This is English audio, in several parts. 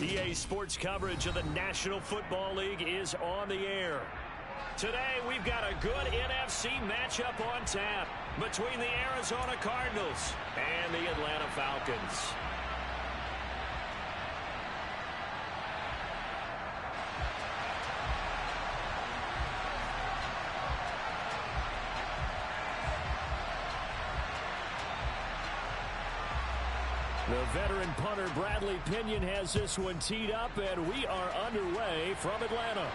EA Sports coverage of the National Football League is on the air. Today, we've got a good NFC matchup on tap between the Arizona Cardinals and the Atlanta Falcons. The veteran punter Bradley Pinion has this one teed up, and we are underway from Atlanta.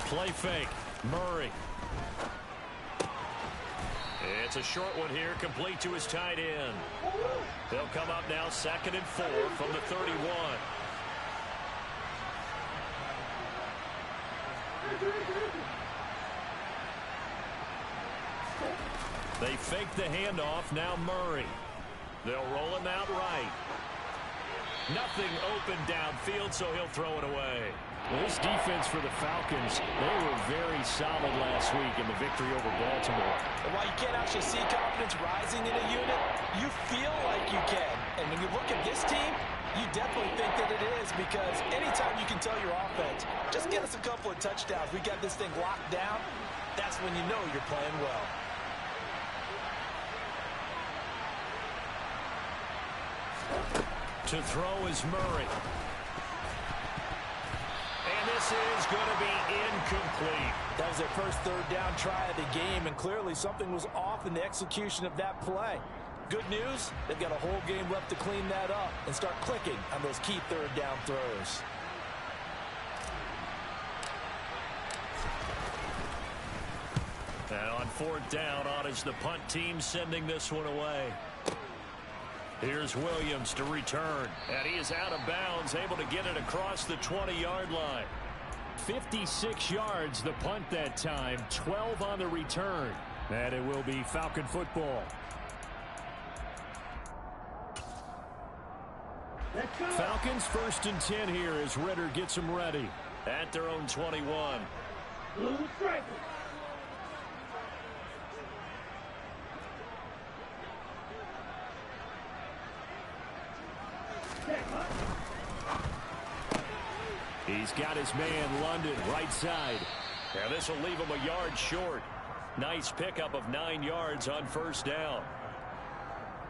Play fake. Murray. It's a short one here, complete to his tight end. They'll come up now 2nd and 4 from the 31. They fake the handoff, now Murray. They'll roll him out right. Nothing open downfield, so he'll throw it away. Well, this defense for the Falcons, they were very solid last week in the victory over Baltimore. And while you can't actually see confidence rising in a unit, you feel like you can. And when you look at this team, you definitely think that it is, because anytime you can tell your offense, just get us a couple of touchdowns, we got this thing locked down, that's when you know you're playing well. To throw is Murray. And this is going to be incomplete. That was their first third down try of the game, and clearly something was off in the execution of that play. Good news, they've got a whole game left to clean that up and start clicking on those key third down throws. And on 4th down, on is the punt team sending this one away. Here's Williams to return, and he is out of bounds, able to get it across the 20-yard line. 56 yards the punt that time, 12 on the return, and it will be Falcon football. Falcons 1st and 10 here as Ritter gets them ready at their own 21. Blue striker. He's got his man London right side. Now this will leave him a yard short. Nice pickup of 9 yards on 1st down.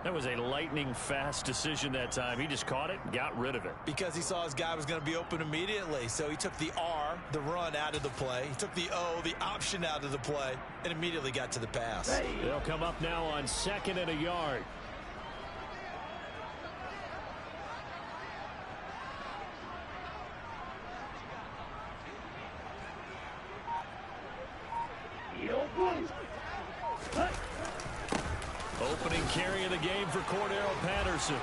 That was a lightning fast decision that time. He just caught it and got rid of it. Because he saw his guy was going to be open immediately. So he took the R, the run, out of the play. He took the O, the option, out of the play, and immediately got to the pass. They'll come up now on 2nd and a yard. Opening carry of the game for Cordero Patterson.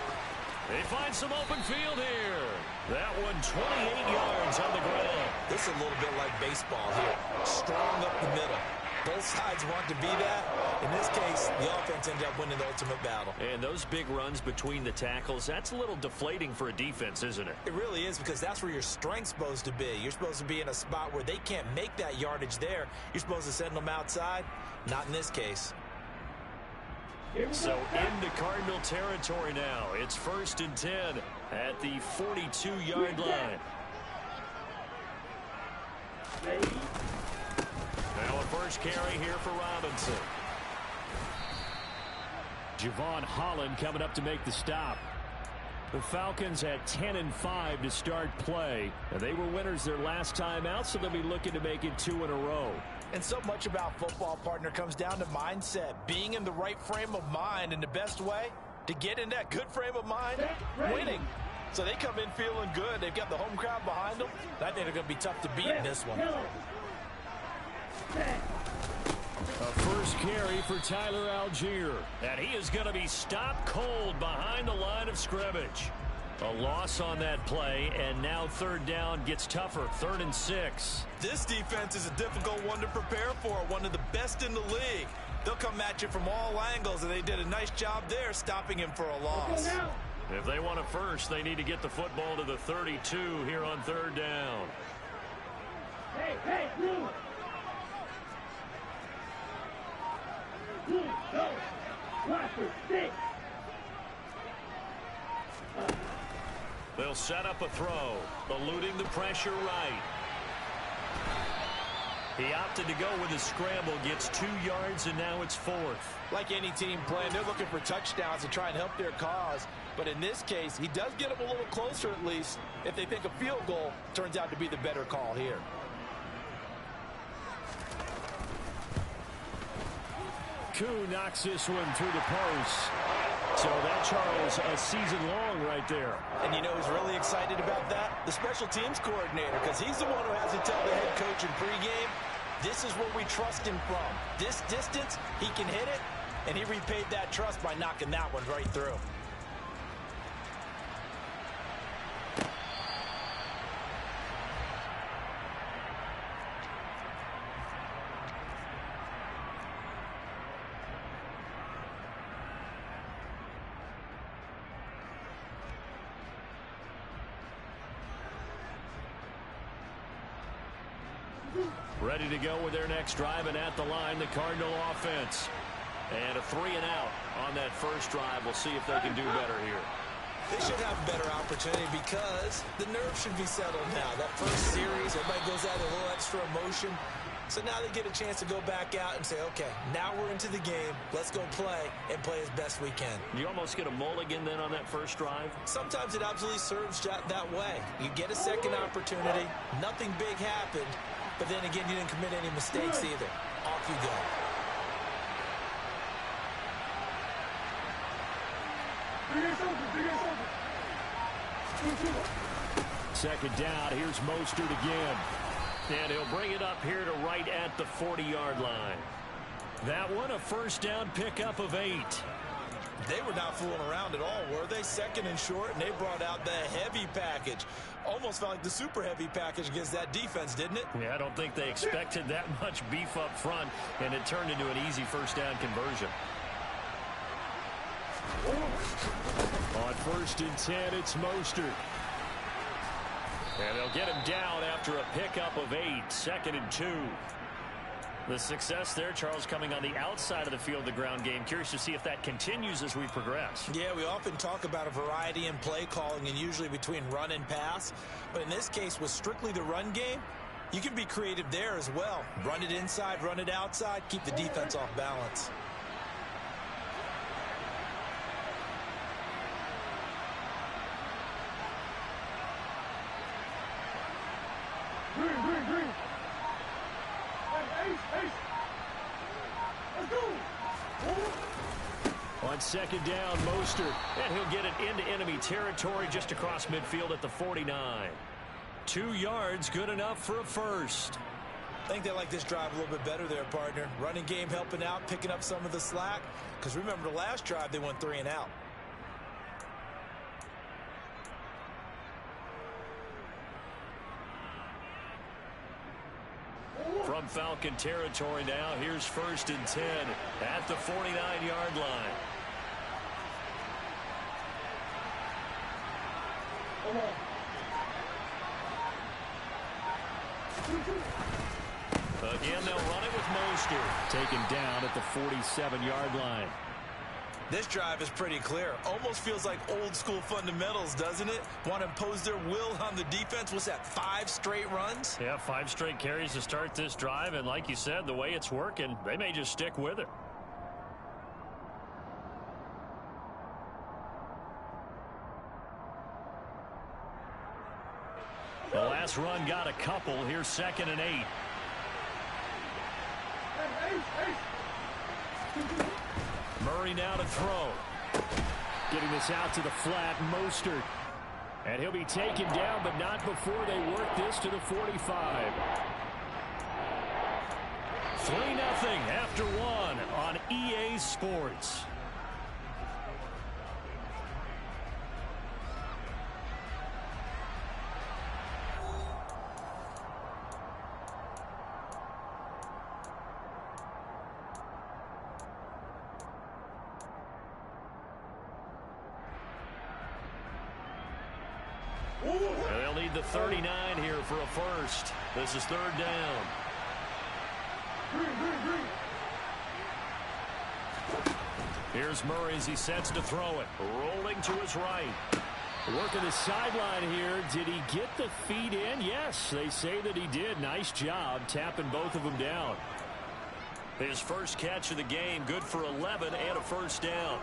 They find some open field here. That one 28 yards on the ground. This is a little bit like baseball here. Strong up the middle. Both sides want to be that. In this case, the offense ended up winning the ultimate battle. And those big runs between the tackles, that's a little deflating for a defense, isn't it? It really is, because that's where your strength's supposed to be. You're supposed to be in a spot where they can't make that yardage there. You're supposed to send them outside. Not in this case. So into Cardinal territory now. It's 1st and 10 at the 42-yard line. Now a first carry here for Robinson. Javon Holland coming up to make the stop. The Falcons at 10 and 5 to start play. And they were winners their last time out, so they'll be looking to make it 2 in a row. And so much about football, partner, comes down to mindset. Being in the right frame of mind, and the best way to get in that good frame of mind, winning. So they come in feeling good. They've got the home crowd behind them. I think they're going to be tough to beat in this one. A first carry for Tyler Algier. And he is going to be stopped cold behind the line of scrimmage. A loss on that play, and now third down gets tougher. 3rd and 6. This defense is a difficult one to prepare for, one of the best in the league. They'll come at you from all angles, and they did a nice job there stopping him for a loss. If they want a first, they need to get the football to the 32 here on 3rd down. Hey, Blue! Blue, go! Watch your stick! They'll set up a throw, eluding the pressure right. He opted to go with his scramble, gets 2 yards, and now it's 4th. Like any team playing, they're looking for touchdowns to try and help their cause. But in this case, he does get them a little closer at least if they think a field goal turns out to be the better call here. Koo knocks this one through the post. So that, Charles, a season long right there. And you know who's really excited about that? The special teams coordinator, because he's the one who has to tell the head coach in pregame, this is where we trust him from. This distance, he can hit it, and he repaid that trust by knocking that one right through. Ready to go with their next drive, and at the line, the Cardinal offense. And a 3-and-out on that first drive. We'll see if they can do better here. They should have a better opportunity because the nerves should be settled now. That first series, everybody goes out with a little extra emotion. So now they get a chance to go back out and say, okay, now we're into the game. Let's go play and play as best we can. You almost get a mulligan then on that first drive? Sometimes it absolutely serves that way. You get a second opportunity. Nothing big happened. But then again, you didn't commit any mistakes either. Off you go. Second down. Here's Mostert again. And he'll bring it up here to right at the 40-yard line. That one, a first down pickup of 8. They were not fooling around at all, were they? 2nd and short, and they brought out the heavy package. Almost felt like the super heavy package against that defense, didn't it? Yeah, I don't think they expected that much beef up front, and it turned into an easy first down conversion. On 1st and 10, it's Mostert. And they'll get him down after a pickup of 8, 2nd and 2. The success there, Charles, coming on the outside of the field, the ground game. Curious to see if that continues as we progress. Yeah, we often talk about a variety in play calling and usually between run and pass. But in this case, with strictly the run game, you can be creative there as well. Run it inside, run it outside, keep the defense off balance. Green. Let's go. On 2nd down, Mostert, and he'll get it into enemy territory just across midfield at the 49. 2 yards, good enough for a first. I think they like this drive a little bit better there, partner. Running game helping out, picking up some of the slack. Because remember, the last drive, they went 3-and-out. From Falcon territory now, here's 1st and 10 at the 49-yard line. Again, they'll run it with Mostert. Taken down at the 47-yard line. This drive is pretty clear. Almost feels like old school fundamentals, doesn't it? Want to impose their will on the defense. What's that, 5 straight runs? Yeah, 5 straight carries to start this drive. And like you said, the way it's working, they may just stick with it. The last run got a couple. Here's 2nd and 8. Murray now to throw. Getting this out to the flat, Mostert. And he'll be taken down, but not before they work this to the 45. 3-0 after one on EA Sports. And they'll need the 39 here for a first. This is third down. Here's Murray as he sets to throw it. Rolling to his right. Working the sideline here. Did he get the feet in? Yes, they say that he did. Nice job tapping both of them down. His first catch of the game, good for 11 and a first down.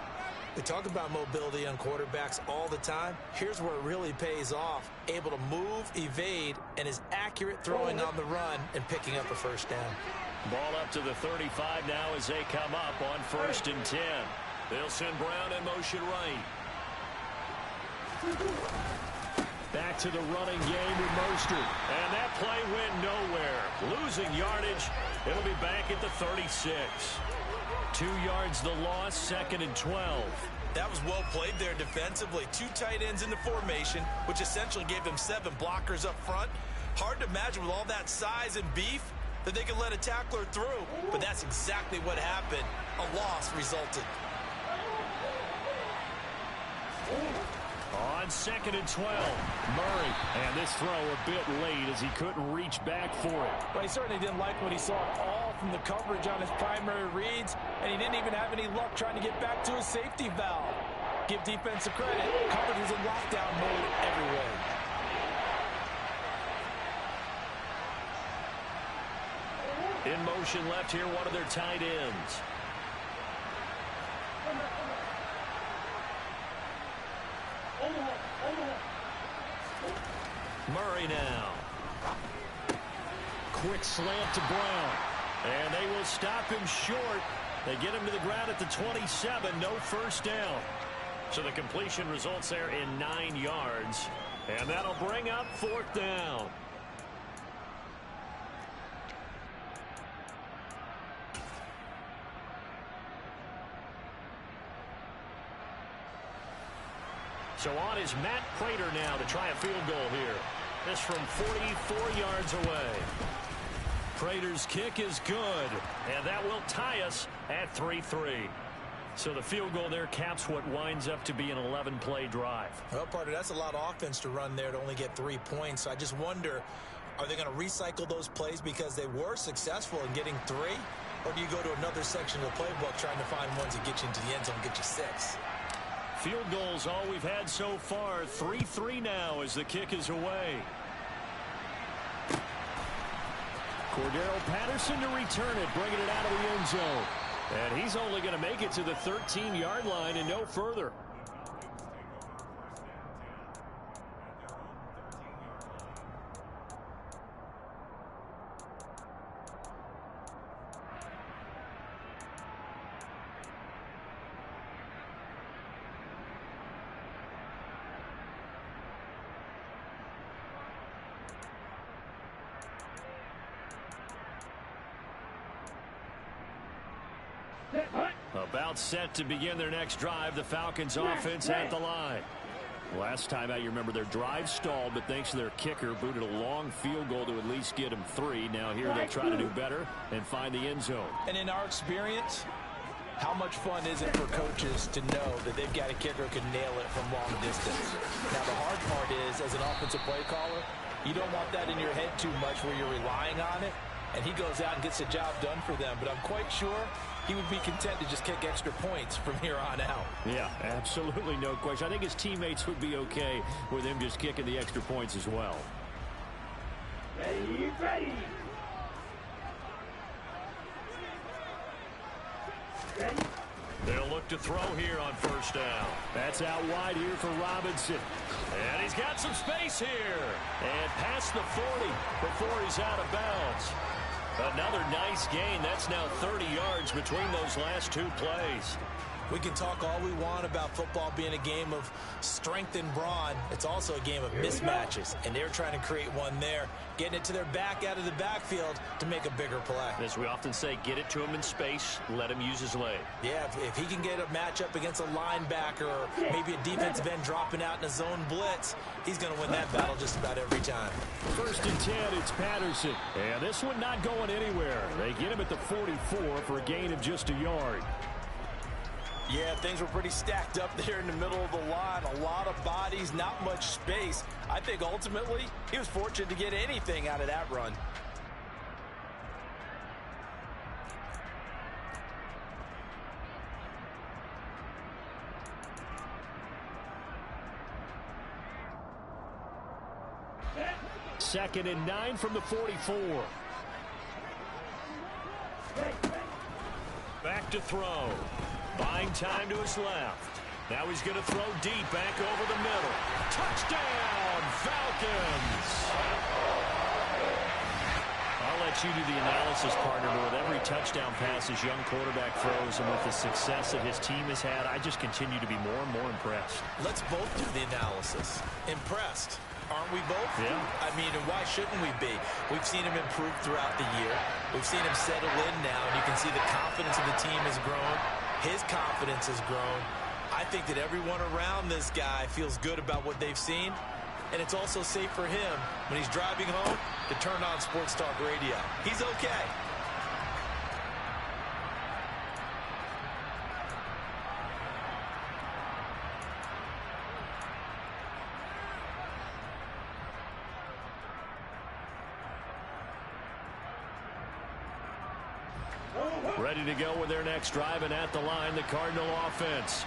They talk about mobility on quarterbacks all the time. Here's where it really pays off. Able to move, evade, and is accurate throwing on the run and picking up a first down. Ball up to the 35 now as they come up on 1st and 10. They'll send Brown in motion right. Back to the running game with Mostert. And that play went nowhere. Losing yardage. It'll be back at the 36. 2 yards the loss, 2nd and 12. That was well played there defensively. 2 tight ends in the formation, which essentially gave them 7 blockers up front. Hard to imagine with all that size and beef that they could let a tackler through. But that's exactly what happened. A loss resulted. On 2nd and 12, Murray. And this throw a bit late as he couldn't reach back for it. Well, he certainly didn't like what he saw all from the coverage on his primary reads, and he didn't even have any luck trying to get back to his safety valve. Give defensive credit. Coverage was in lockdown mode everywhere. In motion left here, one of their tight ends. Murray now. Quick slant to Brown. And they will stop him short. They get him to the ground at the 27. No first down. So the completion results there in 9 yards. And that'll bring up 4th down. So on is Matt Prater now to try a field goal here. This from 44 yards away. Prater's kick is good, and that will tie us at 3-3. So the field goal there caps what winds up to be an 11-play drive. Well, partner, that's a lot of offense to run there to only get 3 points. So I just wonder, are they going to recycle those plays because they were successful in getting 3? Or do you go to another section of the playbook trying to find ones that get you into the end zone and get you 6? Field goals all we've had so far. 3-3 now as the kick is away. Cordero Patterson to return it, bringing it out of the end zone. And he's only going to make it to the 13-yard line and no further. About set to begin their next drive. The Falcons offense at the line. Last time out, you remember their drive stalled, but thanks to their kicker, booted a long field goal to at least get them 3. Now here they'll try to do better and find the end zone. And in our experience, how much fun is it for coaches to know that they've got a kicker who can nail it from long distance? Now the hard part is, as an offensive play caller, you don't want that in your head too much where you're relying on it. And he goes out and gets the job done for them. But I'm quite sure he would be content to just kick extra points from here on out. Yeah, absolutely no question. I think his teammates would be okay with him just kicking the extra points as well. Ready, ready. Ready. They'll look to throw here on first down. That's out wide here for Robinson. And he's got some space here. And past the 40 before he's out of bounds. Another nice gain. That's now 30 yards between those last 2 plays. We can talk all we want about football being a game of strength and brawn. It's also a game of mismatches, and they're trying to create one there, getting it to their back out of the backfield to make a bigger play. As we often say, get it to him in space, let him use his leg. Yeah, if he can get a matchup against a linebacker or maybe a defensive end dropping out in a zone blitz, he's going to win that battle just about every time. 1st and 10, it's Patterson. And this one not going anywhere. They get him at the 44 for a gain of just a yard. Yeah, things were pretty stacked up there in the middle of the line. A lot of bodies, not much space. I think ultimately he was fortunate to get anything out of that run. Second and 9 from the 44. Back to throw. Buying time to his left. Now he's going to throw deep back over the middle. Touchdown, Falcons! I'll let you do the analysis, partner, but with every touchdown pass his young quarterback throws and with the success that his team has had, I just continue to be more and more impressed. Let's both do the analysis. Impressed. Aren't we both? Yeah. I mean, and why shouldn't we be? We've seen him improve throughout the year. We've seen him settle in now, and you can see the confidence of the team has grown. His confidence has grown. I think that everyone around this guy feels good about what they've seen, and it's also safe for him when he's driving home to turn on Sports Talk Radio. He's okay. Ready to go with their next drive, and at the line, the Cardinal offense.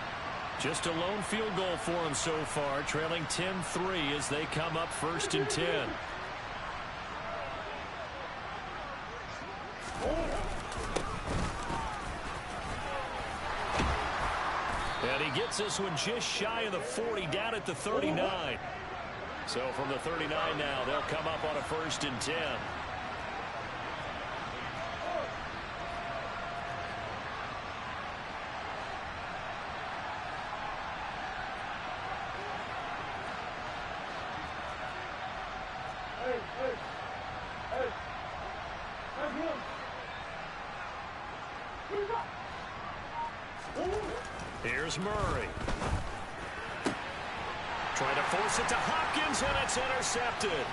Just a lone field goal for them so far, trailing 10-3 as they come up 1st and 10. And he gets this one just shy of the 40, down at the 39. So from the 39 now, they'll come up on a 1st and 10. Here's Murray. Trying to force it to Hopkins, and it's intercepted.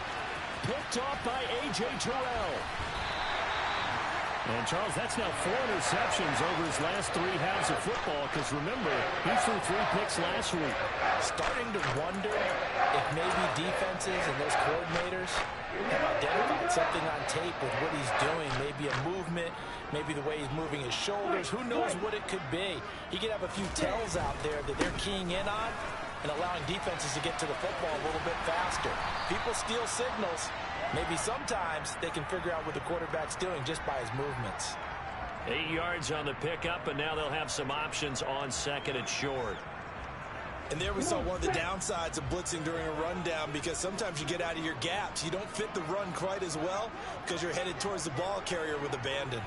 Picked off by A.J. Terrell. And, Charles, that's now 4 interceptions over his last 3 halves of football, because, remember, he threw 3 picks last week. Starting to wonder if maybe defenses and those coordinators have identified something on tape with what he's doing. Maybe a movement, maybe the way he's moving his shoulders. Who knows what it could be? He could have a few tells out there that they're keying in on and allowing defenses to get to the football a little bit faster. People steal signals. Maybe sometimes they can figure out what the quarterback's doing just by his movements. 8 yards on the pickup, and now they'll have some options on 2nd and short. And there we saw one of the downsides of blitzing during a rundown, because sometimes you get out of your gaps. You don't fit the run quite as well because you're headed towards the ball carrier with abandon.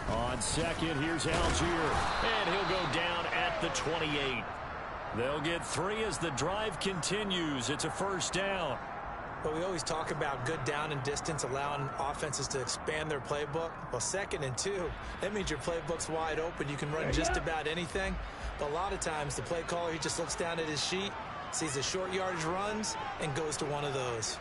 On 2nd, here's Algier, and he'll go down at the 28. They'll get 3 as the drive continues. It's a 1st down. But we always talk about good down and distance, allowing offenses to expand their playbook. Well, 2nd and 2, that means your playbook's wide open. You can run just about anything. But a lot of times, the play caller, he just looks down at his sheet, sees the short yardage runs, and goes to one of those.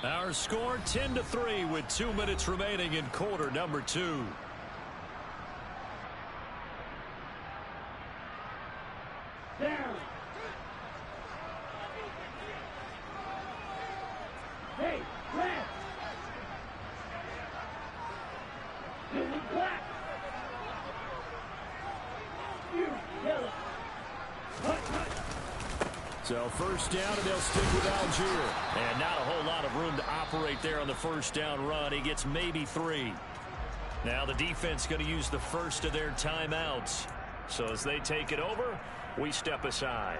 Our score 10-3 with 2 minutes remaining in quarter number 2. Down. Hey, red. Black. You, yellow. So 1st down, and they'll stick with Algier. And not a whole lot of room to operate there on the 1st down run. He gets maybe 3. Now the defense going to use the first of their timeouts. So as they take it over, we step aside.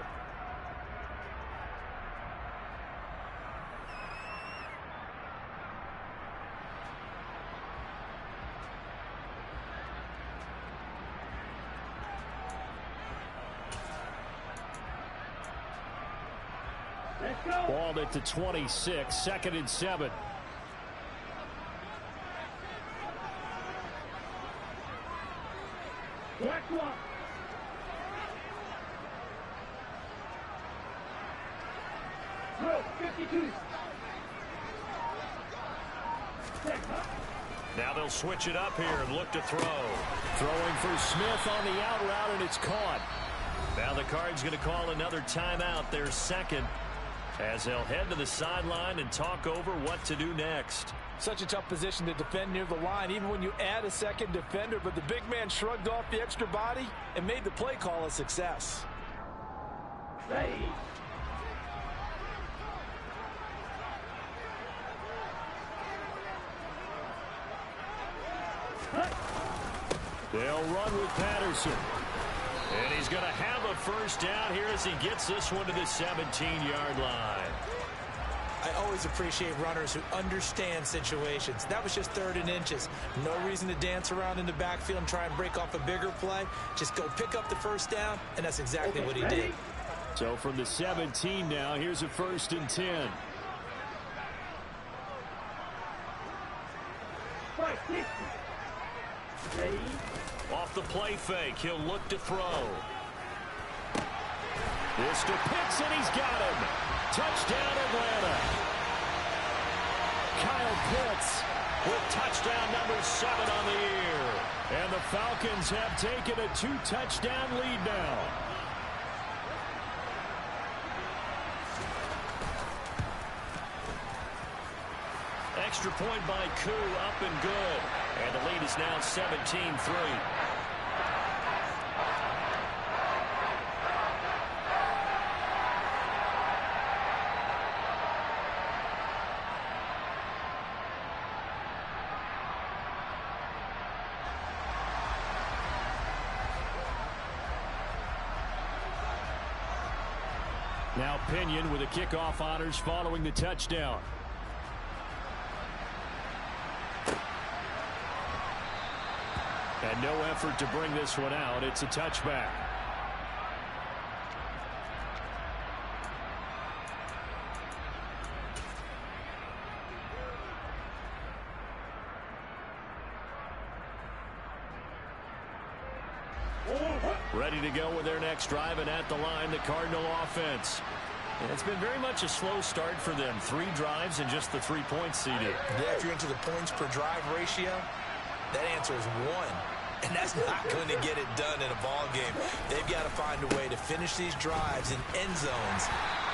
Let's go. Balled at the 26, 2nd and 7. Black one. Throw, 52. Now they'll switch it up here and look to throw. Throwing for Smith on the out route, and it's caught. Now the Cards going to call another timeout, their second, as they'll head to the sideline and talk over what to do next. Such a tough position to defend near the line, even when you add a second defender, but the big man shrugged off the extra body and made the play call a success. Ready. They'll run with Patterson. And he's going to have a first down here as he gets this one to the 17-yard line. I always appreciate runners who understand situations. That was just 3rd and inches. No reason to dance around in the backfield and try and break off a bigger play. Just go pick up the first down, and that's exactly what he did. So from the 17 now, here's a 1st and 10. 560. Ready. Off the play fake, he'll look to throw. This to Pitts, and he's got him. Touchdown, Atlanta. Kyle Pitts with touchdown number 7 on the year. And the Falcons have taken a 2-touchdown lead now. Extra point by Koo, up and good. And the lead is now 17-3. Now Pinion with the kickoff honors following the touchdown. And no effort to bring this one out. It's a touchback. Ready to go with their next drive, and at the line, the Cardinal offense. And it's been very much a slow start for them. 3 drives and just the 3 points seeded. Yeah, if you're into the points per drive ratio, that answer is 1. And that's not going to get it done in a ball game. They've got to find a way to finish these drives in end zones,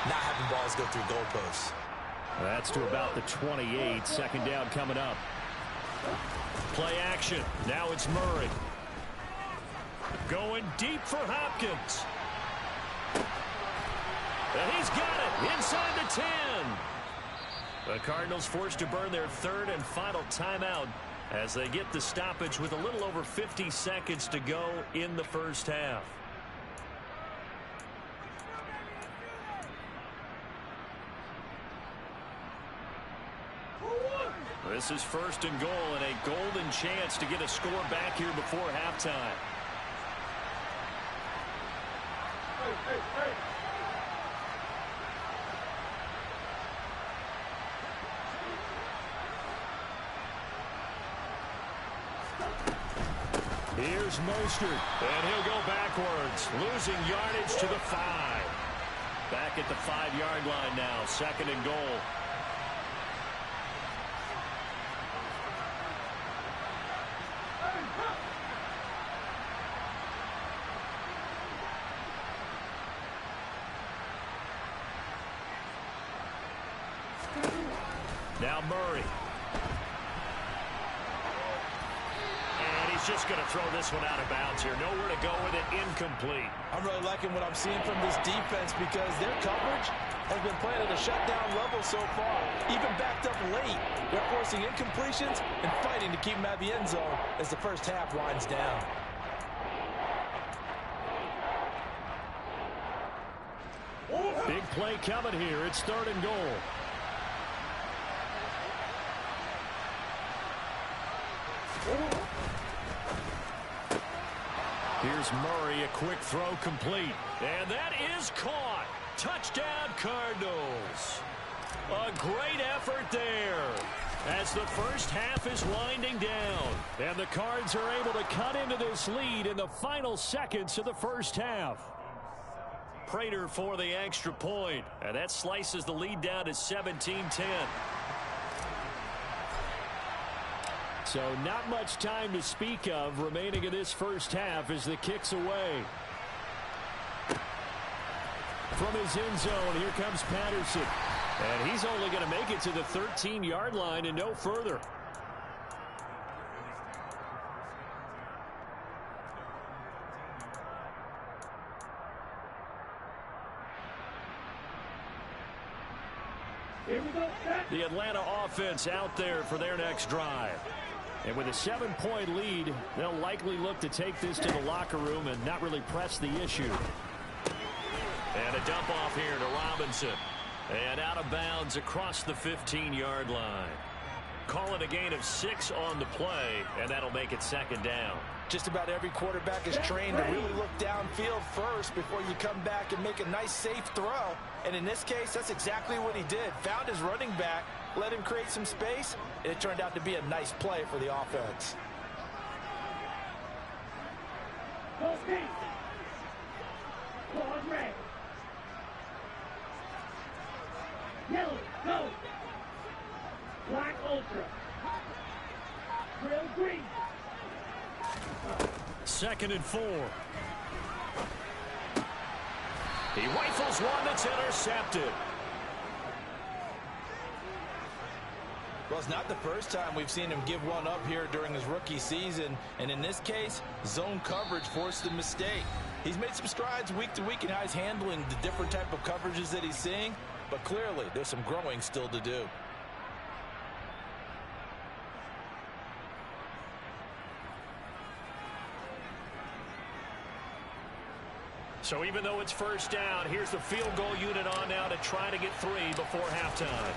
not having balls go through goalposts. That's to about the 28. 2nd down coming up. Play action. Now it's Murray. Going deep for Hopkins. And he's got it inside the 10. The Cardinals forced to burn their 3rd and final timeout as they get the stoppage with a little over 50 seconds to go in the first half. This is 1st and goal and a golden chance to get a score back here before halftime. Here's Mostert, and he'll go backwards, losing yardage to the 5. Back at the 5-yard line now, 2nd and goal. Now Murray. Just going to throw this one out of bounds here. Nowhere to go with it. Incomplete. I'm really liking what I'm seeing from this defense because their coverage has been playing at a shutdown level so far. Even backed up late, they're forcing incompletions and fighting to keep them out of the end zone as the first half winds down. play coming here. It's 3rd and goal. Here's Murray, a quick throw complete. And that is caught. Touchdown, Cardinals. A great effort there as the first half is winding down. And the Cards are able to cut into this lead in the final seconds of the first half. Prater for the extra point. And that slices the lead down to 17-10. So not much time to speak of remaining in this first half as the kick's away. From his end zone, here comes Patterson. And he's only going to make it to the 13-yard line and no further. Here we go. The Atlanta offense out there for their next drive. And with a 7-point lead, they'll likely look to take this to the locker room and not really press the issue. And a dump off here to Robinson. And out of bounds across the 15-yard line. Call it a gain of 6 on the play, and that'll make it 2nd down. Just about every quarterback is trained to really look downfield first before you come back and make a nice, safe throw. And in this case, that's exactly what he did. Found his running back, let him create some space, and it turned out to be a nice play for the offense. Go, Pete. Claws red. Yellow, go. Black ultra. Grill green. 2nd and 4. He rifles one that's intercepted. Well, it's not the first time we've seen him give one up here during his rookie season. And in this case, zone coverage forced the mistake. He's made some strides week to week in how he's handling the different type of coverages that he's seeing. But clearly, there's some growing still to do. So even though it's first down, here's the field goal unit on now to try to get 3 before halftime.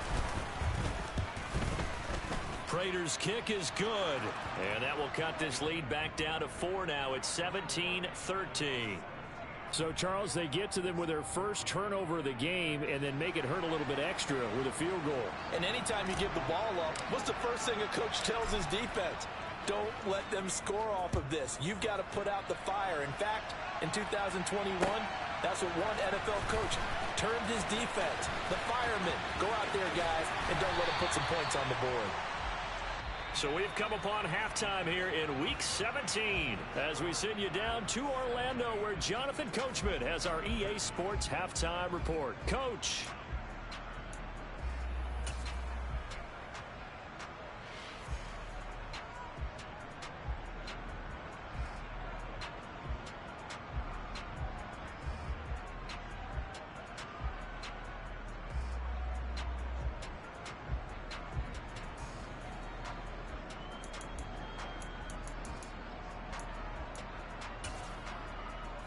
Prater's kick is good. And that will cut this lead back down to 4 now. It's 17-13. So, Charles, they get to them with their first turnover of the game and then make it hurt a little bit extra with a field goal. And anytime you give the ball up, what's the first thing a coach tells his defense? Don't let them score off of this. You've got to put out the fire. In fact, in 2021, that's what one NFL coach termed his defense. The firemen. Go out there, guys, and don't let them put some points on the board. So we've come upon halftime here in Week 17 as we send you down to Orlando where Jonathan Coachman has our EA Sports Halftime Report. Coach.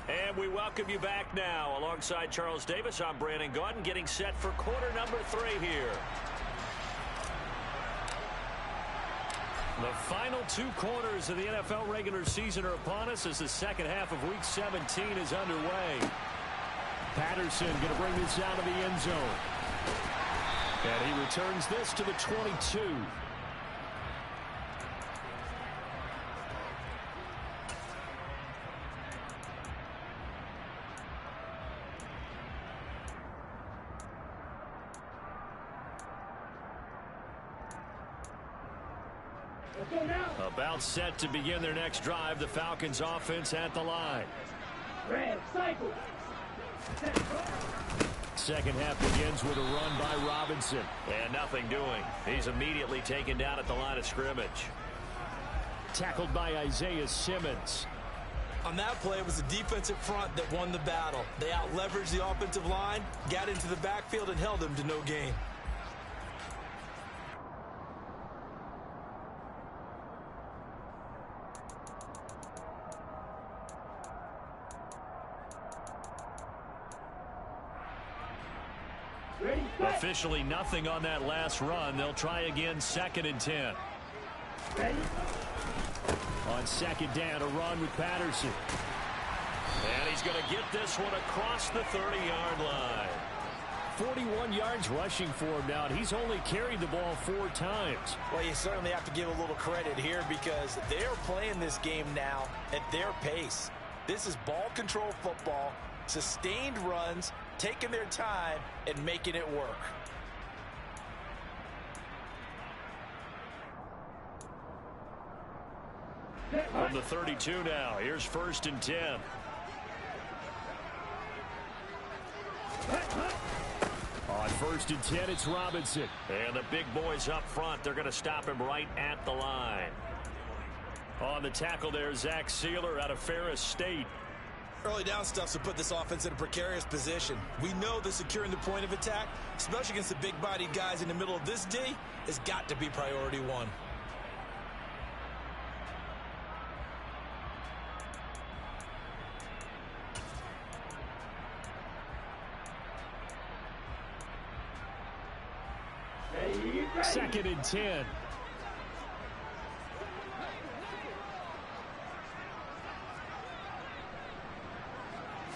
And we welcome you back now. Alongside Charles Davis, I'm Brandon Gaudin, getting set for quarter number 3 here. The final 2 quarters of the NFL regular season are upon us as the second half of Week 17 is underway. Patterson going to bring this out of the end zone. And he returns this to the 22. About set to begin their next drive. The Falcons offense at the line. Red cycle. Second half begins with a run by Robinson. And nothing doing. He's immediately taken down at the line of scrimmage. Tackled by Isaiah Simmons. On that play, it was the defensive front that won the battle. They out-leveraged the offensive line, got into the backfield, and held him to no gain. Officially nothing on that last run. They'll try again, 2nd and 10. Ready? On 2nd down, a run with Patterson. And he's going to get this one across the 30-yard line. 41 yards rushing for him now, and he's only carried the ball 4 times. Well, you certainly have to give a little credit here because they're playing this game now at their pace. This is ball control football, sustained runs, taking their time, and making it work. From the 32 now, here's 1st and 10. On 1st and 10, it's Robinson. And the big boys up front, they're going to stop him right at the line. On the tackle there, Zach Sealer out of Ferris State. Early down stuff to put this offense in a precarious position. We know that securing the point of attack, especially against the big-bodied guys in the middle of this D, has got to be priority 1. Ready? 2nd and 10.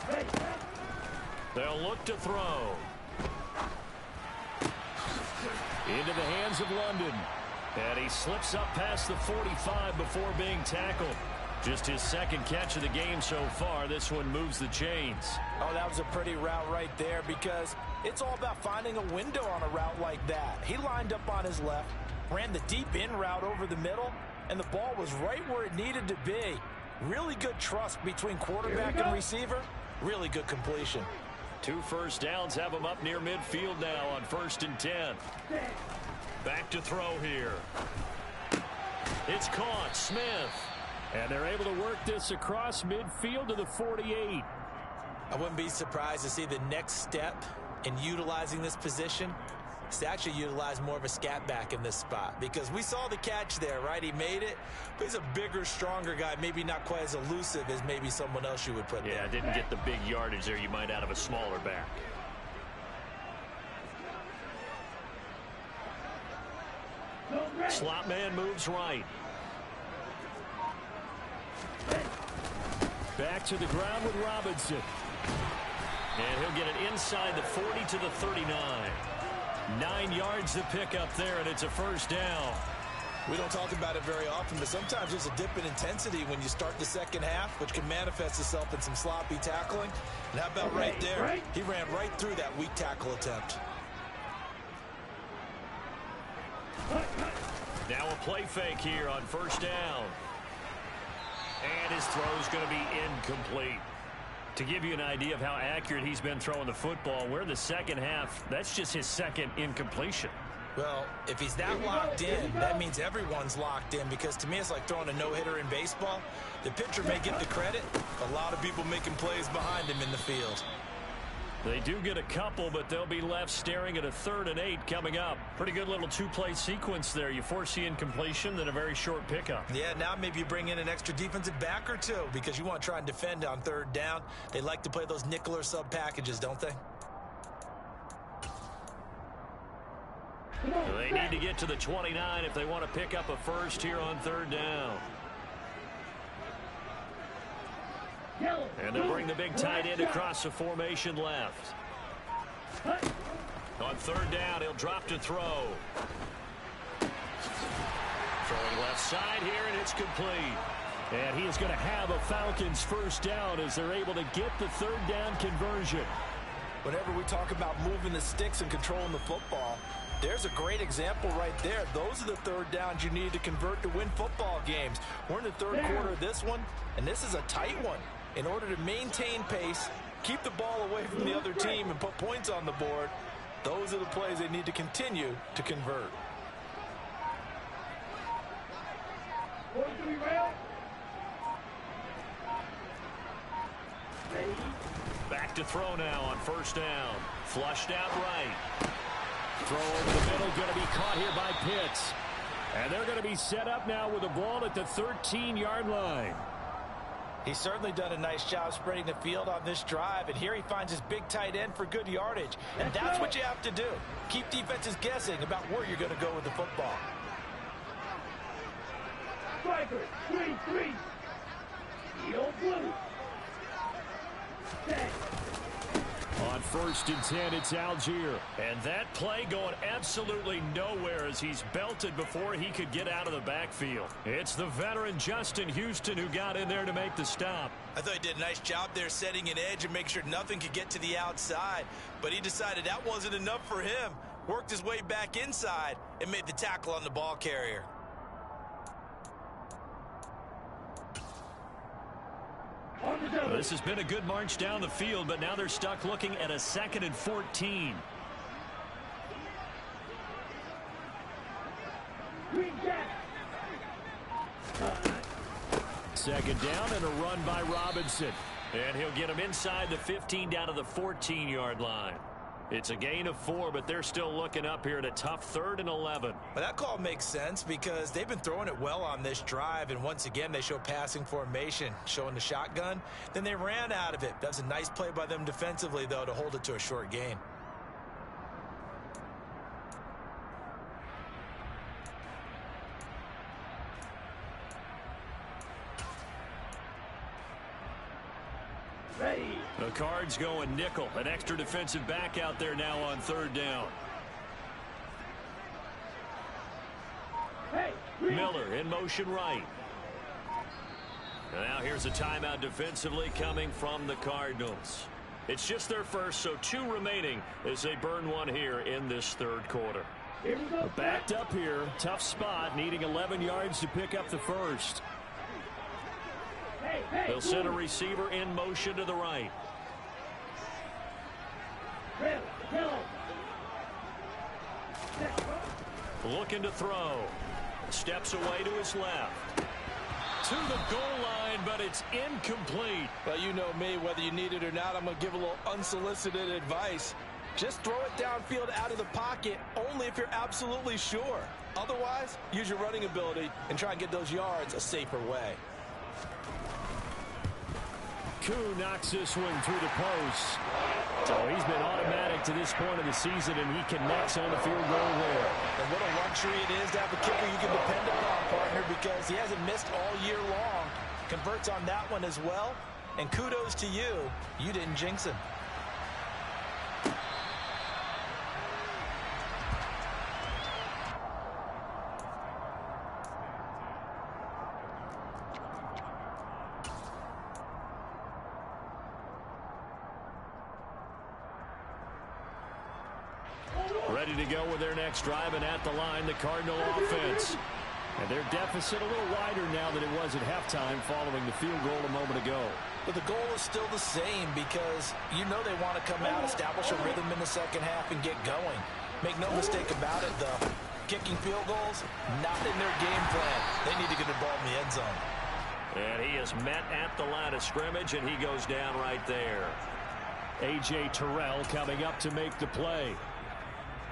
Ready? They'll look to throw. Into the hands of London. And he slips up past the 45 before being tackled. Just his 2nd catch of the game so far. This one moves the chains. Oh, that was a pretty route right there because it's all about finding a window on a route like that. He lined up on his left, ran the deep in route over the middle, and the ball was right where it needed to be. Really good trust between quarterback and receiver. Really good completion. 2 first downs have him up near midfield now on 1st and 10. Back to throw here. It's caught. Smith. And they're able to work this across midfield to the 48. I wouldn't be surprised to see the next step in utilizing this position is to actually utilize more of a scat back in this spot because we saw the catch there, right? He made it, but he's a bigger, stronger guy, maybe not quite as elusive as maybe someone else you would put there. Yeah, didn't get the big yardage there you might out of a smaller back. Slot man moves right. Back to the ground with Robinson. And he'll get it inside the 40 to the 39. 9 yards to pick up there, and it's a 1st down. We don't talk about it very often, but sometimes there's a dip in intensity when you start the 2nd half, which can manifest itself in some sloppy tackling. And how about right there? He ran right through that weak tackle attempt. Now a play fake here on 1st down. And his throw's going to be incomplete. To give you an idea of how accurate he's been throwing the football, we're in the 2nd half. That's just his 2nd incompletion. Well, if he's that locked in, that means everyone's locked in because to me it's like throwing a no-hitter in baseball. The pitcher may get the credit. A lot of people making plays behind him in the field. They do get a couple, but they'll be left staring at a 3rd and 8 coming up. Pretty good little 2-play sequence there. You force the incompletion, then a very short pickup. Yeah, now maybe you bring in an extra defensive back or 2 because you want to try and defend on 3rd down. They like to play those nickel or sub packages, don't they? They need to get to the 29 if they want to pick up a 1st here on 3rd down. And they'll bring the big tight end across the formation left. On 3rd down, he'll drop to throw. Throwing left side here, and it's complete. And he is going to have a Falcons 1st down as they're able to get the 3rd down conversion. Whenever we talk about moving the sticks and controlling the football, there's a great example right there. Those are the 3rd downs you need to convert to win football games. We're in the 3rd quarter of this one, and this is a tight one. In order to maintain pace, keep the ball away from the other team, and put points on the board, those are the plays they need to continue to convert. Back to throw now on 1st down. Flushed out right. Throw over the middle, going to be caught here by Pitts. And they're going to be set up now with the ball at the 13-yard line. He's certainly done a nice job spreading the field on this drive, and here he finds his big tight end for good yardage. And that's what you have to do. Keep defenses guessing about where you're going to go with the football. Striker, 3-3. Heel blue. Set. On 1st and 10, it's Dawgyyyy. And that play going absolutely nowhere as he's belted before he could get out of the backfield. It's the veteran Justin Houston who got in there to make the stop. I thought he did a nice job there setting an edge and make sure nothing could get to the outside. But he decided that wasn't enough for him. Worked his way back inside and made the tackle on the ball carrier. Well, this has been a good march down the field, but now they're stuck looking at a 2nd and 14. Second down and a run by Robinson. And he'll get him inside the 15 down to the 14-yard line. It's a gain of 4, but they're still looking up here at a tough 3rd and 11. Well, that call makes sense because they've been throwing it well on this drive, and once again they show passing formation, showing the shotgun. Then they ran out of it. That's a nice play by them defensively, though, to hold it to a short gain. Ready. The Cards going nickel. An extra defensive back out there now on 3rd down. Hey, Miller in motion right. Now here's a timeout defensively coming from the Cardinals. It's just their first, so 2 remaining as they burn one here in this 3rd quarter. here we go. Backed up here. Tough spot, needing 11 yards to pick up the first. Hey, hey, They'll send a receiver in motion to the right. Drill, drill. Looking to throw. Steps away to his left. To the goal line, but it's incomplete. Well, you know me, whether you need it or not, I'm going to give a little unsolicited advice. Just throw it downfield out of the pocket, only if you're absolutely sure. Otherwise, use your running ability and try and get those yards a safer way. Koo knocks this one through the post. So he's been automatic to this point of the season, and he connects on the field goal there. And what a luxury it is to have a kicker you can depend upon, partner, because he hasn't missed all year long. Converts on that one as well. And kudos to you. You didn't jinx him. Ready to go with their next drive, and at the line, the Cardinal offense. And their deficit a little wider now than it was at halftime following the field goal a moment ago. But the goal is still the same because you know they want to come out, establish a rhythm in the second half, and get going. Make no mistake about it, though. Kicking field goals, not in their game plan. They need to get the ball in the end zone. And he is met at the line of scrimmage, and he goes down right there. A.J. Terrell coming up to make the play.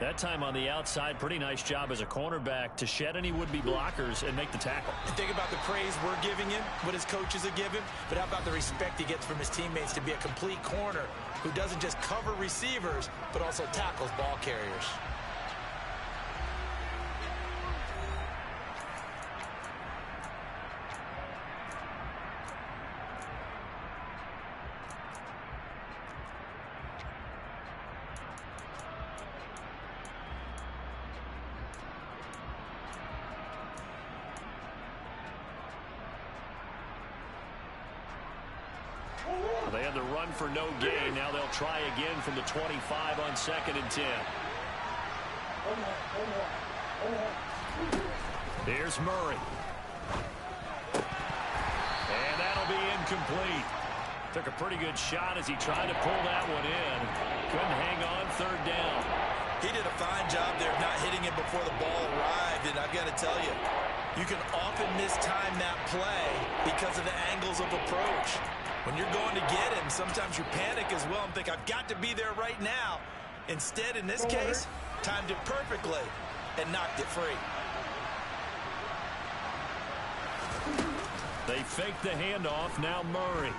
That time on the outside, pretty nice job as a cornerback to shed any would-be blockers and make the tackle. And think about the praise we're giving him, what his coaches are giving, but how about the respect he gets from his teammates to be a complete corner who doesn't just cover receivers, but also tackles ball carriers. They had the run for no gain. Now they'll try again from the 25 on 2nd and 10. Here's Murray. And that'll be incomplete. Took a pretty good shot as he tried to pull that one in. Couldn't hang on 3rd down. He did a fine job there of not hitting it before the ball arrived, and I've got to tell you, you can often mistime that play because of the angles of approach. When you're going to get him, sometimes you panic as well and think, I've got to be there right now. Instead, in this case, timed it perfectly and knocked it free. They fake the handoff. Now Murray.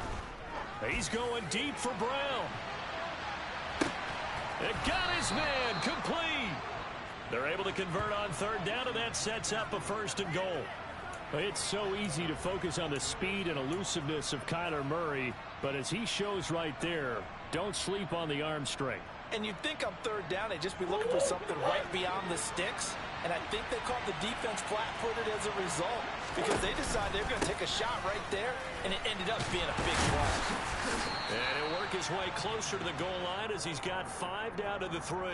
He's going deep for Brown. It got his man. Complete. They're able to convert on third down, and that sets up a first and goal. It's so easy to focus on the speed and elusiveness of Kyler Murray, but as he shows right there, don't sleep on the arm strength. And you'd think on third down they'd just be looking for something right beyond the sticks. And I think they caught the defense flat-footed as a result because they decided they were going to take a shot right there, and it ended up being a big play. And he'll work his way closer to the goal line as he's got 5 down to the 3.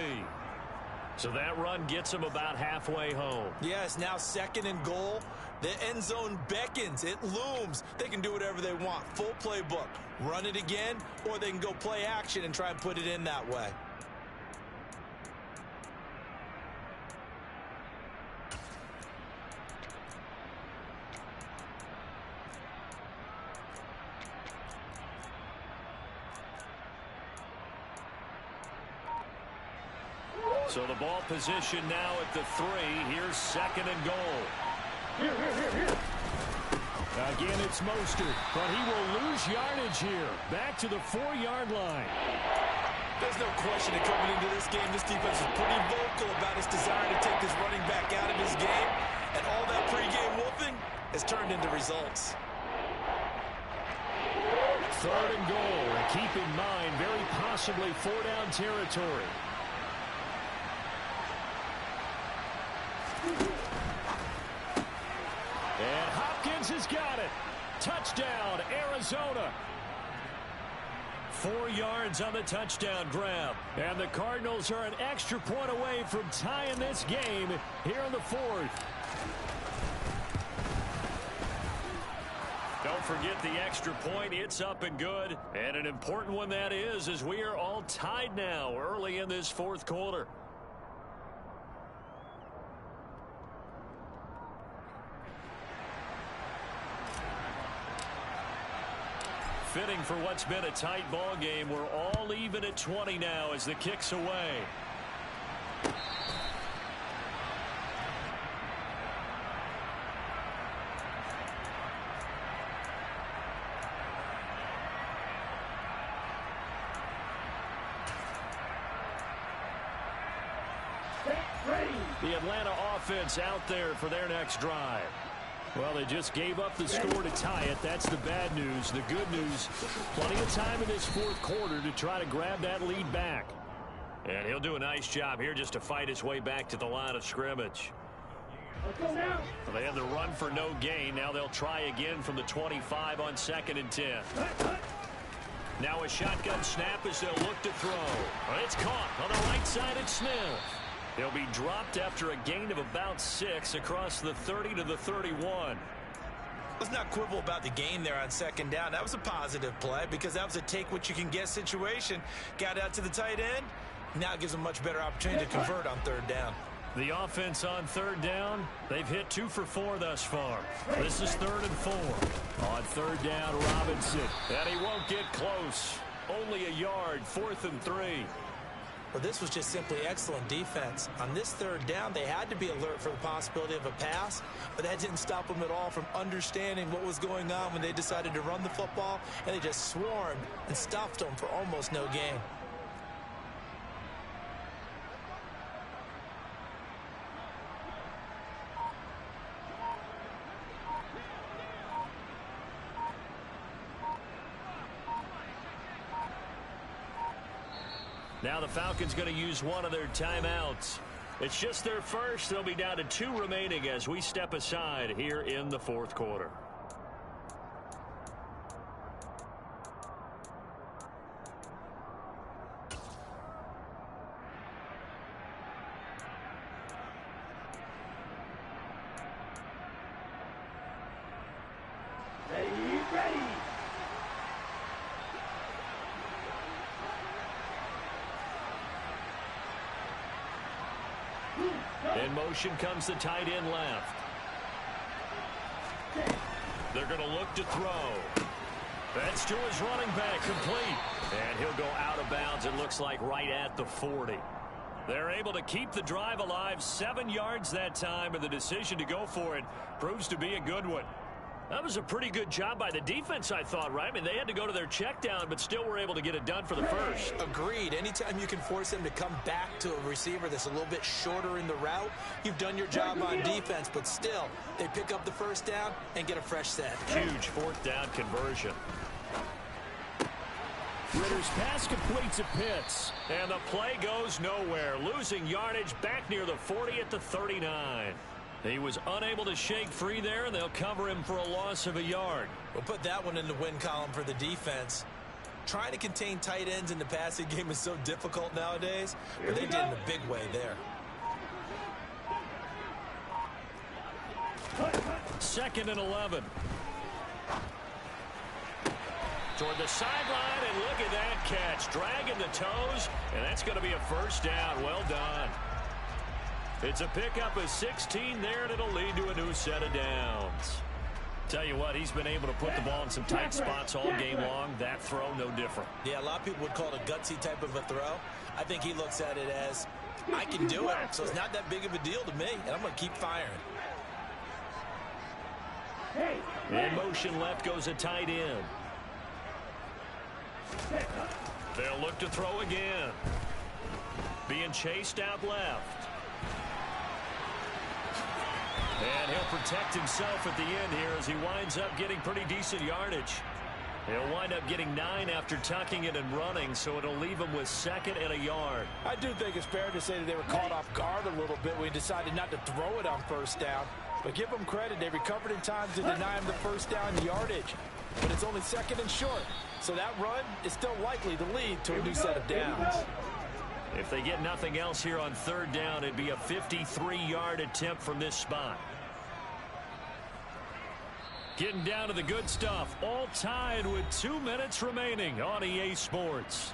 So that run gets him about halfway home. Yes, now second and goal. The end zone beckons. It looms. They can do whatever they want. Full playbook. Run it again, or they can go play action and try and put it in that way. So the ball position now at the 3. Here's second and goal. Here. Again, it's Mostert, but he will lose yardage here. Back to the 4-yard line. There's no question that coming into this game, this defense is pretty vocal about its desire to take this running back out of his game. And all that pregame wolfing has turned into results. Third and goal. And keep in mind, very possibly 4-down territory. And Hopkins has got it. Touchdown, Arizona. 4 yards on the touchdown grab. And the Cardinals are an extra point away from tying this game here in the 4th. Don't forget the extra point. It's up and good. And an important one that is, as we are all tied now early in this 4th quarter. Fitting for what's been a tight ball game. We're all even at 20 now as the kick's away. The Atlanta offense out there for their next drive. Well, they just gave up the score to tie it. That's the bad news. The good news, plenty of time in this 4th quarter to try to grab that lead back. And he'll do a nice job here just to fight his way back to the line of scrimmage. Let's go now. They had the run for no gain. Now they'll try again from the 25 on 2nd and 10. Now a shotgun snap as they'll look to throw. It's caught on the right side at Smith. He'll be dropped after a gain of about 6 across the 30 to the 31. Let's not quibble about the gain there on 2nd down. That was a positive play because that was a take-what-you-can-get situation. Got out to the tight end. Now it gives them a much better opportunity to convert on 3rd down. The offense on 3rd down, they've hit 2 for 4 thus far. This is 3rd and 4. On 3rd down, Robinson. And he won't get close. Only a yard, 4th and 3. Well, this was just simply excellent defense. On this 3rd down, they had to be alert for the possibility of a pass, but that didn't stop them at all from understanding what was going on when they decided to run the football, and they just swarmed and stuffed them for almost no gain. Now the Falcons going to use one of their timeouts. It's just their first. They'll be down to 2 remaining as we step aside here in the 4th quarter. Ready. In motion comes the tight end left. They're going to look to throw. That's to his running back, complete. And he'll go out of bounds, it looks like right at the 40. They're able to keep the drive alive, 7 yards that time, and the decision to go for it proves to be a good one. That was a pretty good job by the defense, I thought, right? I mean, they had to go to their check down, but still were able to get it done for the first. Agreed. Anytime you can force them to come back to a receiver that's a little bit shorter in the route, you've done your job on defense, but still, they pick up the first down and get a fresh set. Huge fourth down conversion. Ritter's pass completes at Pitts. And the play goes nowhere. Losing yardage back near the 40 at the 39. He was unable to shake free there, and they'll cover him for a loss of a yard. We'll put that one in the win column for the defense. Trying to contain tight ends in the passing game is so difficult nowadays, but they did in a big way there. Second and 11. Toward the sideline, and look at that catch. Dragging the toes, and that's going to be a first down. Well done. It's a pickup of 16 there, and it'll lead to a new set of downs. Tell you what, he's been able to put the ball in some tight spots all game long. That throw, no different. Yeah, a lot of people would call it a gutsy type of a throw. I think he looks at it as, I can do it, so it's not that big of a deal to me, and I'm going to keep firing. In motion left goes a tight end. They'll look to throw again. Being chased out left. And he'll protect himself at the end here as he winds up getting pretty decent yardage. He'll wind up getting 9 after tucking it and running, so it'll leave him with second and a yard. I do think it's fair to say that they were caught off guard a little bit when he decided not to throw it on first down. But give them credit, they recovered in time to deny him the first down yardage. But it's only second and short, so that run is still likely to lead to a new set of downs. If they get nothing else here on third down, it'd be a 53-yard attempt from this spot. Getting down to the good stuff, all tied with 2 minutes remaining on EA Sports.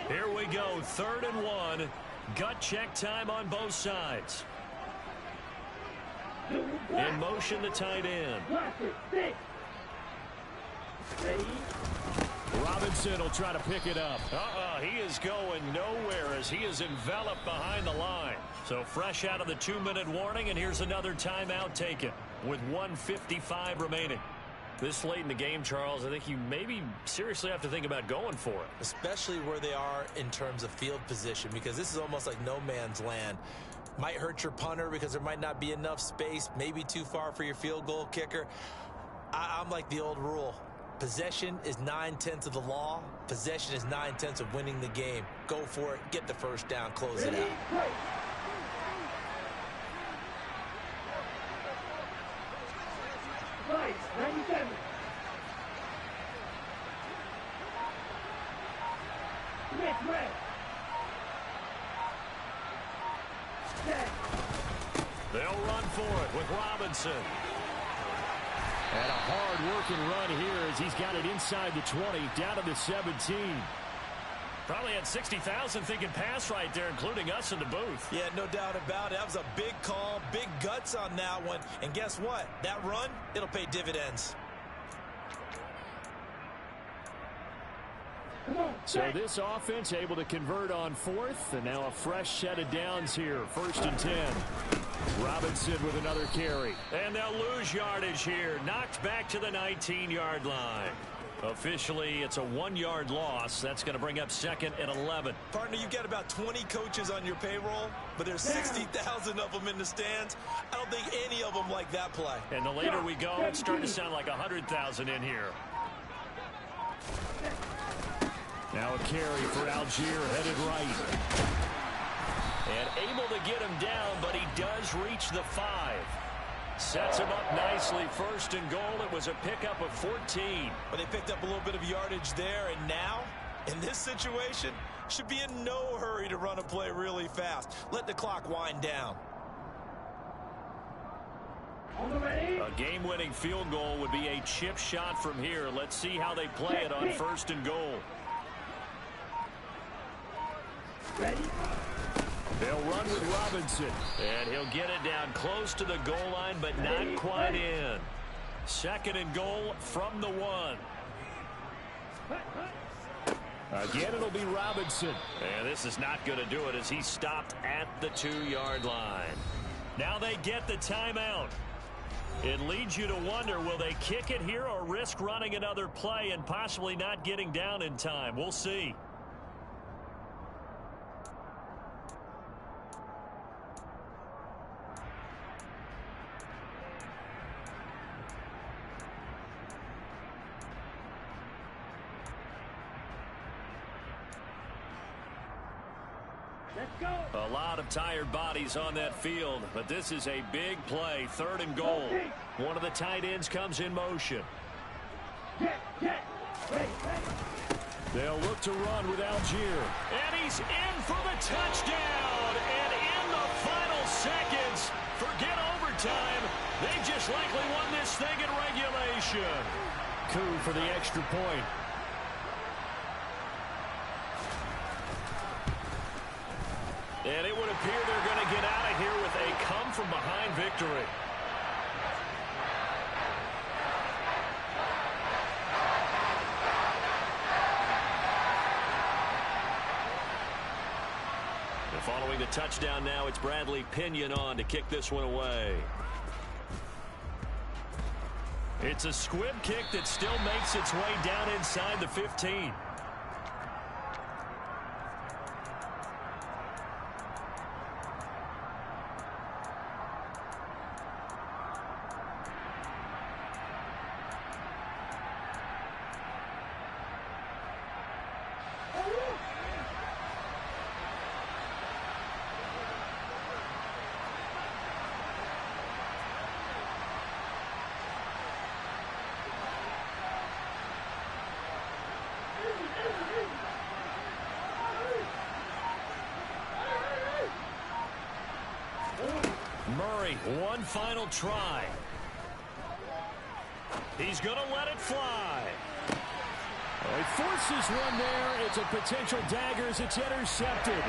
Here we go, 3rd and 1. Gut check time on both sides. In motion, the tight end. Robinson will try to pick it up. He is going nowhere as he is enveloped behind the line. So fresh out of the 2-minute warning, and here's another timeout taken with 1:55 remaining. This late in the game, Charles, I think you maybe seriously have to think about going for it. Especially where they are in terms of field position, because this is almost like no man's land. Might hurt your punter because there might not be enough space, maybe too far for your field goal kicker. I'm like the old rule. Possession is 9/10 of the law. Possession is 9/10 of winning the game. Go for it. Get the first down. Close it out. Right, 97. Red. Set. They'll run for it with Robinson. And a hard-working run here as he's got it inside the 20, down to the 17. Probably had 60,000 thinking pass right there, including us in the booth. Yeah, no doubt about it. That was a big call, big guts on that one. And guess what? That run, it'll pay dividends. So this offense able to convert on 4th, and now a fresh set of downs here, 1st and 10. Robinson with another carry. And they'll lose yardage here, knocked back to the 19-yard line. Officially, it's a 1-yard loss. That's going to bring up 2nd and 11. Partner, you've got about 20 coaches on your payroll, but there's 60,000 of them in the stands. I don't think any of them like that play. And the later we go, it's starting to sound like 100,000 in here. Now a carry for Algier, headed right. And able to get him down, but he does reach the 5. Sets him up nicely. 1st and goal. It was a pickup of 14. But they picked up a little bit of yardage there, and now, in this situation, should be in no hurry to run a play really fast. Let the clock wind down. A game-winning field goal would be a chip shot from here. Let's see how they play it on 1st and goal. Ready? They'll run with Robinson. And he'll get it down close to the goal line, but not quite in. 2nd and goal from the 1. Again, it'll be Robinson. And this is not going to do it as he stopped at the 2-yard line. Now they get the timeout. It leads you to wonder, will they kick it here or risk running another play and possibly not getting down in time? We'll see. Let's go. A lot of tired bodies on that field, but this is a big play, 3rd and goal. One of the tight ends comes in motion. Get. Ready. They'll look to run with Algier. And he's in for the touchdown. And in the final seconds, forget overtime. They just likely won this thing in regulation. Coup for the extra point. And it would appear they're going to get out of here with a come-from-behind victory. And following the touchdown now, it's Bradley Pinion on to kick this one away. It's a squib kick that still makes its way down inside the 15. Murray, one final try. He's going to let it fly. He forces one there. It's a potential dagger as it's intercepted.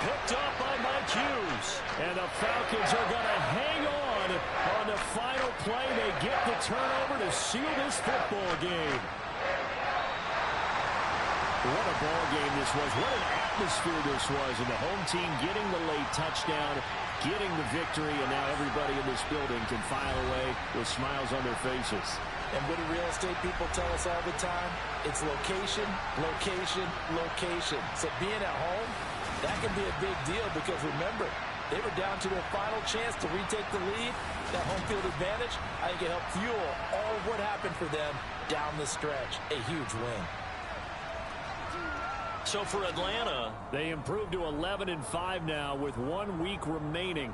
Picked up by Mike Hughes. And the Falcons are going to hang on the final play. They get the turnover to seal this football game. What a ball game this was. What an atmosphere this was. And the home team getting the late touchdown, getting the victory, and now everybody in this building can file away with smiles on their faces. And what do real estate people tell us all the time? It's location, location, location. So being at home, that can be a big deal because remember, they were down to their final chance to retake the lead. That home field advantage, I think it helped fuel all of what happened for them down the stretch. A huge win. So for Atlanta, they improved to 11-5 now with 1 week remaining.